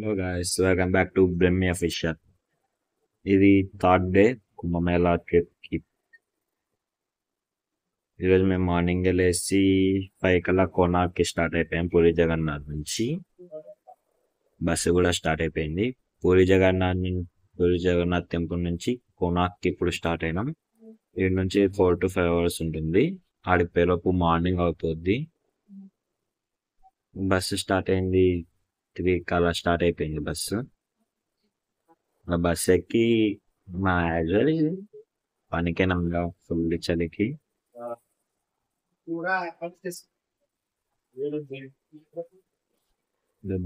Hello guys, welcome back to Brahmi official. ఇది third day Kumbh Mela ట్రిప్కి. ఈరోజు మేము మార్నింగ్ లేచి 5 కల్లా కోనార్క్కి స్టార్ట్ అయిపోయాం. పూరి జగన్నాథ్ నుంచి బస్సు కూడా స్టార్ట్ అయిపోయింది. పూరి జగన్నాథ్ టెంపుల్ నుంచి కోనార్క్కి ఇప్పుడు స్టార్ట్ అయినాం. ఇక్కడ నుంచి 4 to 5 hours ఉంటుంది. ఆడిపోయేలోపు మార్నింగ్ అవుతుంది. బస్సు స్టార్ట్ అయింది 3 కల్లా స్టార్ట్ అయిపోయింది బస్సు. ఆ బస్ ఎక్కి మా యాజువల్ పనికేనంగా ఫుల్ చలికి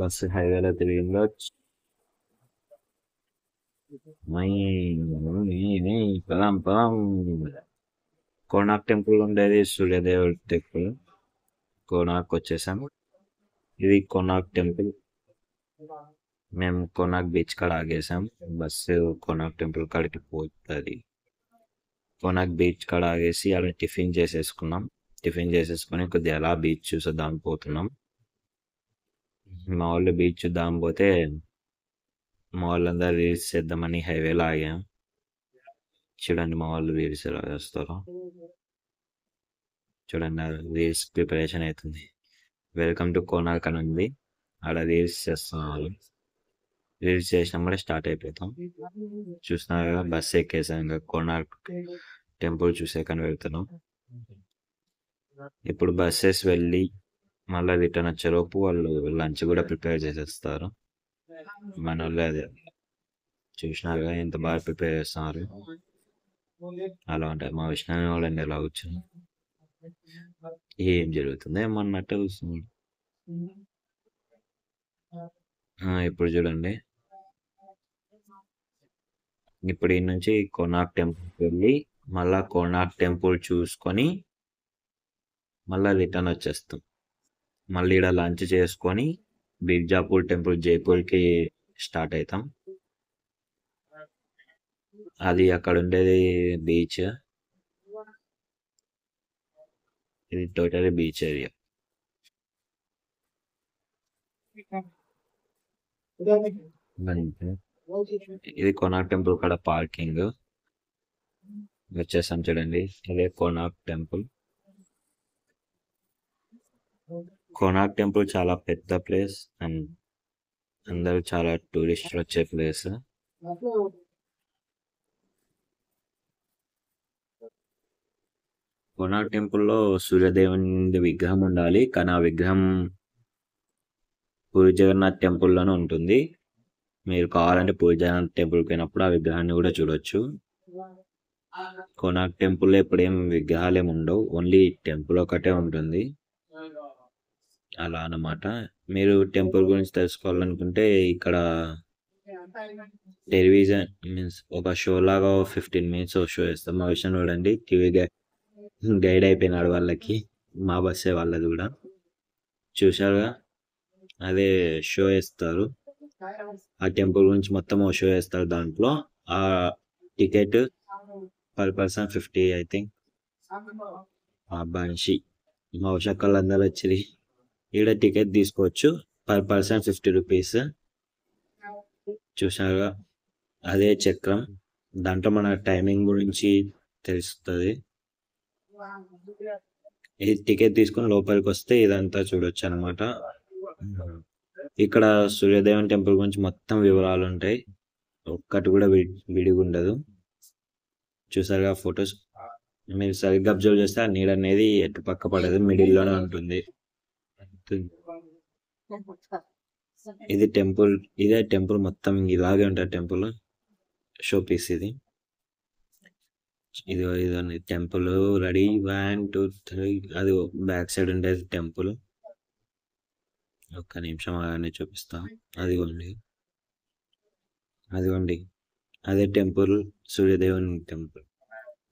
బస్సు హైవేలో తిరిగిందో పదాం పదాం. కోనార్క్ టెంపుల్ ఉండేది సూర్యదేవుడి టెంపుల్. కోనార్క్ వచ్చేసాము. ఇది కోనార్క్ టెంపుల్. మేము కోనార్క్ బీచ్ కాడ ఆగేసాం. బస్సు కోనార్క్ టెంపుల్ కాడికి పోతుంది. కోనార్క్ బీచ్ కాడ ఆగేసి అలా టిఫిన్ చేసేసుకున్నాం. టిఫిన్ చేసేసుకొని కొద్దిగా అలా బీచ్ చూసేద్దాం పోతున్నాం. మా వాళ్ళు బీచ్ చూద్దాం పోతే మా వాళ్ళందరూ రీల్స్ చేద్దామని హైవేలో ఆగాం. చూడండి మా వాళ్ళు రీల్స్ ఎలా చేస్తారో చూడండి. రీల్స్ ప్రిపరేషన్ అవుతుంది. వెల్కమ్ టు కోనార్క్ అని ఉంది. ఆడ రీల్స్ చేస్తున్నారు. రీల్స్ చేసినప్పుడే స్టార్ట్ అయిపోతాం. చూస్తున్నారు కదా, బస్సు ఎక్కేసాం. ఇంకా కోనార్క్ టెంపుల్ చూసేకని వెళ్తున్నాం. ఇప్పుడు బస్సెస్ వెళ్ళి మళ్ళీ రిటర్న్ వచ్చేలోపు వాళ్ళు లంచ్ కూడా ప్రిపేర్ చేసేస్తారు. మన వాళ్ళు అదే చూసినారుగా ఎంత బాగా ప్రిపేర్ చేస్తున్నారు. అలా ఉంటాయి మా విష్ణు వాళ్ళని ఎలా కూర్చుని ఏం జరుగుతుందో ఏమన్నట్టు చూస్తున్నాడు. ఇప్పుడు చూడండి, ఇప్పుడు ఈ నుంచి కోనార్క్ టెంపుల్కి వెళ్ళి మళ్ళా కోనార్క్ టెంపుల్ చూసుకొని మళ్ళీ రిటర్న్ వచ్చేస్తాం. మళ్ళీ ఇక్కడ లంచ్ చేసుకొని బిర్జాపూర్ టెంపుల్ జైపూర్కి స్టార్ట్ అవుతాం. అది అక్కడ ఉండేది బీచ్. ఇది టోటలీ బీచ్ ఏరియా. ఇది కోనార్క్ టెంపుల్ కాడ పార్కింగ్. వచ్చేసాం చూడండి, ఇదే కోనార్క్ టెంపుల్. కోనార్క్ టెంపుల్ చాలా పెద్ద ప్లేస్ అండ్ అందరూ చాలా టూరిస్టులు వచ్చే ప్లేస్. కోనార్క్ టెంపుల్లో సూర్యదేవుని విగ్రహం ఉండాలి, కానీ ఆ విగ్రహం పూరి జగన్నాథ్ టెంపుల్లోనే ఉంటుంది. మీరు కావాలంటే పూరి జగన్నాథ్ టెంపుల్కి పోయినప్పుడు ఆ విగ్రహాన్ని కూడా చూడొచ్చు. కోనార్క్ టెంపుల్లో ఇప్పుడు ఏం విగ్రహాలు ఏమి ఉండవు, ఓన్లీ టెంపుల్ ఒకటే ఉంటుంది. అలా అన్నమాట. మీరు టెంపుల్ గురించి తెలుసుకోవాలనుకుంటే ఇక్కడ టెలివిజన్ మీన్స్ ఒక షో లాగా 15 minutes షో వేస్తాం. మా విషయం చూడండి, టీవీ గైడ్ అయిపోయినాడు వాళ్ళకి. మా బస్సే వాళ్ళది కూడా. చూశారుగా, అదే షో వేస్తారు. ఆ టెంపుల్ గురించి మొత్తం ఓ షో వేస్తారు. దాంట్లో ఆ ticket per person 50 I think. ఆ బాన్షి మా ఉషక్కలందరూ వచ్చి ఈడ టికెట్ తీసుకోవచ్చు. per person 50 rupees. చూసారుగా, అదే చక్రం. దాంట్లో మన టైమింగ్ గురించి తెలుస్తుంది. ఈ టికెట్ తీసుకుని లోపలికి వస్తే ఇదంతా చూడొచ్చు అనమాట. ఇక్కడ సూర్యదేవన్ టెంపుల్ గురించి మొత్తం వివరాలు ఉంటాయి. ఒక్కటి కూడా విడిగా ఉండదు. చూసారుగా ఫొటోస్. మీరు సరిగ్గా అబ్జర్వ్ చేస్తే ఆ నీడ అనేది ఎటు పక్క పడదు, మిడిల్లోనే ఉంటుంది. ఇది టెంపుల్. ఇదే టెంపుల్ మొత్తం ఇలాగే ఉంటుంది. టెంపుల్ షో పీస్ ఇది. ఇదండి టెంపుల్. రెడీ 1 2 3. అది బ్యాక్ సైడ్ ఉండేది టెంపుల్. ఒక్క నిమిషం అలానే చూపిస్తాం. అదిగోండి అదే టెంపుల్, సూర్యదేవుని టెంపుల్,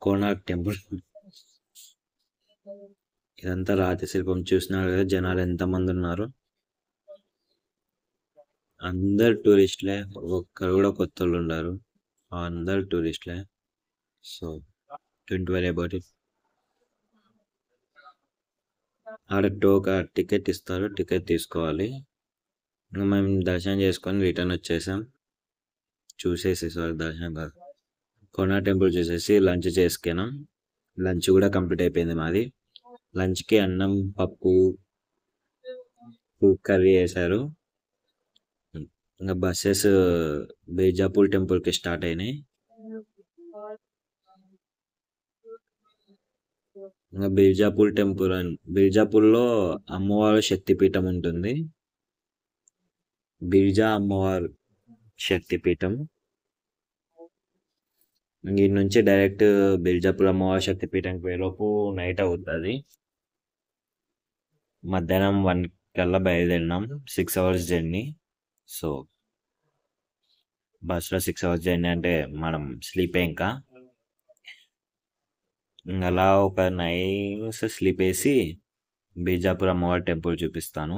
కోనార్క్ టెంపుల్. ఇదంతా రాతి శిల్పం. చూసినారు కదా జనాలు ఎంతమంది ఉన్నారు. అందరు టూరిస్టులే, ఒక్కరు కూడా కొత్త వాళ్ళు ఉన్నారు. అందరు టూరిస్టులే. So don't worry about it. ఆడ టికెట్ ఇస్తారు, టికెట్ తీసుకోవాలి. ఇంకా మేము దర్శనం చేసుకొని రిటర్న్ వచ్చేసాం. చూసేసి సారీ దర్శనం కాదు, కోనా టెంపుల్ చూసేసి లంచ్ చేసుకున్నాం. లంచ్ కూడా కంప్లీట్ అయిపోయింది మాది. లంచ్కి అన్నం, పప్పు, కర్రీ వేశారు. ఇంకా బస్సెస్ బీజాపూర్ టెంపుల్కి స్టార్ట్ అయినాయి. ఇంకా బీజాపూర్ టెంపుల్ బీజాపూర్లో అమ్మవారు శక్తిపీఠం ఉంటుంది. బిర్జా అమ్మవారు శక్తిపీఠం. ఇంక నుంచి డైరెక్ట్ బిర్జాపూర్ అమ్మవారి శక్తిపీఠంకి పోయేలోపు నైట్ అవుతుంది. మధ్యాహ్నం 1 కల్లా బయలుదేరినాం. 6 అవర్స్ జర్నీ. సో బస్సులో 6 అవర్స్ జర్నీ అంటే మనం స్లీపే. ఇంకా అలా ఒక 9 అవర్స్ స్లీప్ వేసి బీజాపూర్ అమ్మవారి టెంపుల్ చూపిస్తాను.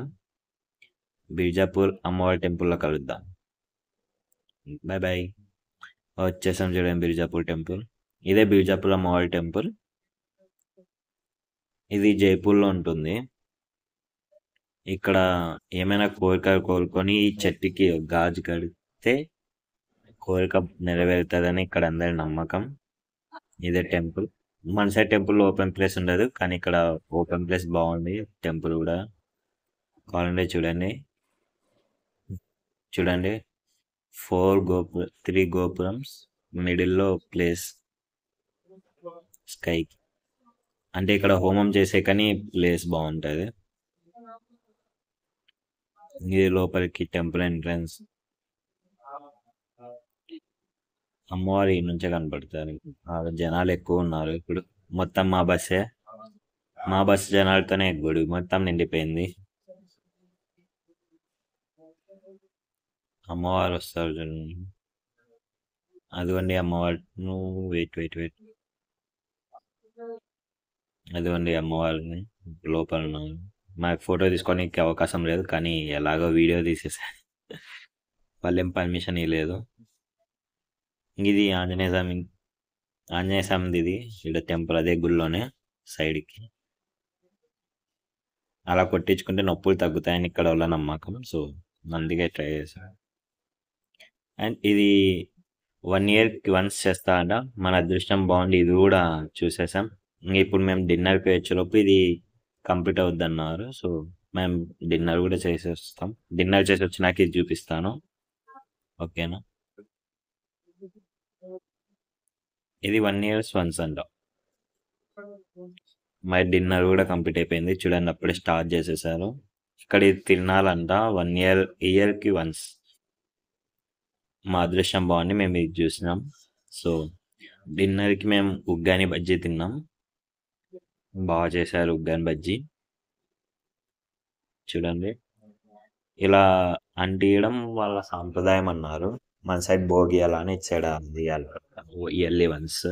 బీజాపూర్ అమ్మవారి టెంపుల్లో కలుద్దాం. Bye bye. వచ్చేసాం చూడండి బీజాపూర్ టెంపుల్. ఇదే బీజాపూర్ అమ్మవారి టెంపుల్. ఇది జైపూర్లో ఉంటుంది. ఇక్కడ ఏమైనా కోరికలు కోరుకొని ఈ చెట్టుకి గాజు కడితే కోరిక నెరవేరుతుందని ఇక్కడ అందరి నమ్మకం. ఇదే టెంపుల్. మన సైడ్ టెంపుల్ ఓపెన్ ప్లేస్ ఉండదు, కానీ ఇక్కడ ఓపెన్ ప్లేస్ బాగుంది. టెంపుల్ కూడా కావాలంటే చూడండి. 3 గోపురమ్స్, మిడిల్లో ప్లేస్ స్కై. అంటే ఇక్కడ హోమం చేసే కానీ ప్లేస్ బాగుంటుంది. ఇది లోపలికి టెంపుల్ ఎంట్రన్స్. అమ్మవారి నుంచే కనపడతారు. జనాలు ఎక్కువ ఉన్నారు ఇప్పుడు. మొత్తం మా బస్సు జనాలతోనే గుడి మొత్తం నిండిపోయింది. అమ్మవారు వస్తారు చూడండి. అదిగోండి అమ్మవారు. వెయిట్ అదిగోండి అమ్మవారిని లోపల ఉన్నారు. మాకు ఫోటో తీసుకోనికి అవకాశం లేదు, కానీ ఎలాగో వీడియో తీసేసా. వాళ్ళేం పర్మిషన్ ఇవ్వలేదు. ఇది ఆంజనేయ స్వామిది. ఇది ఇక్కడ టెంపుల్ అదే గుడిలోనే సైడ్కి. అలా కొట్టించుకుంటే నొప్పులు తగ్గుతాయని ఇక్కడ వాళ్ళ నమ్మకం. సో అందుకే ట్రై చేశాను. అండ్ ఇది 1 ఇయర్కి వన్స్ చేస్తా అంట. మన అదృష్టం బాగుండి ఇది కూడా చూసేసాం. ఇప్పుడు మేము డిన్నర్కి వచ్చేలోపు ఇది కంప్లీట్ అవుద్ది అన్నారు. సో మేము డిన్నర్ కూడా చేసి వస్తాం. డిన్నర్ చేసి వచ్చినాక ఇది చూపిస్తాను. ఓకేనా? ఇది 1 ఇయర్స్ వన్స్ అంట. మరి డిన్నర్ కూడా కంప్లీట్ అయిపోయింది. చూడండి అప్పుడే స్టార్ట్ చేసేసారు. ఇక్కడ ఇది తినాలంట 1 ఇయర్కి వన్స్. మా అదృష్టం బాగుండి మేము ఇది చూసినాం. సో డిన్నర్కి మేము ఉగ్గాని బజ్జీ తిన్నాం. బాగా చేశారు ఉగ్గాని బజ్జీ. చూడండి ఇలా అంటియడం వాళ్ళ సాంప్రదాయం అన్నారు. మన సైడ్ భోగి అలా అని ఇచ్చాడు ఇయర్లీ వన్స్.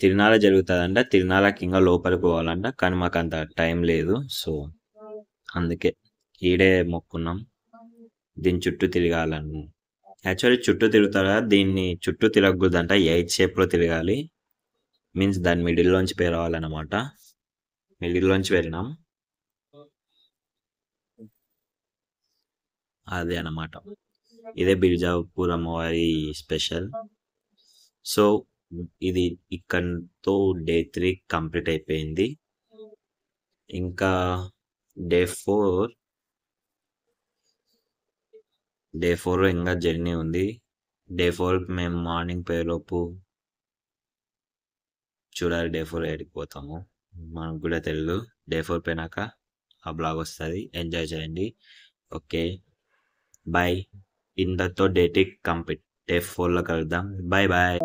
తిరునాళ జరుగుతుందంట. తిరునాళకి ఇంకా లోపలికి పోవాలంట, కానీ మాకు అంత టైం లేదు. సో అందుకే ఈడే మొక్కున్నాం. దీని చుట్టూ తిరగాలని. యాక్చువల్లీ చుట్టూ తిరుగుతారా, దీన్ని చుట్టూ తిరగకూడదంట. 8 షేప్లో తిరగాలి. మీన్స్ దాని మిడిల్లోంచి రావాలన్నమాట. మిడిల్లోంచి వెళ్ళినాం. అదే అన్నమాట. ఇదే బిర్జాపూర్ అమ్మవారి స్పెషల్. సో ఇది ఇక్కడితో డే 3 కంప్లీట్ అయిపోయింది. ఇంకా డే 4 ఇంకా జర్నీ ఉంది. డే 4 మేము మార్నింగ్ పోయేలోపు చూడాలి డే 4 ఏడికి పోతాము మనకు కూడా తెలియదు. డే 4 పోయినాక ఆ బ్లాగ్ వస్తుంది. ఎంజాయ్ చేయండి. Okay bye. ఇంతతో డే 3 కంప్లీట్. డే 4లో కలుద్దాం. Bye bye.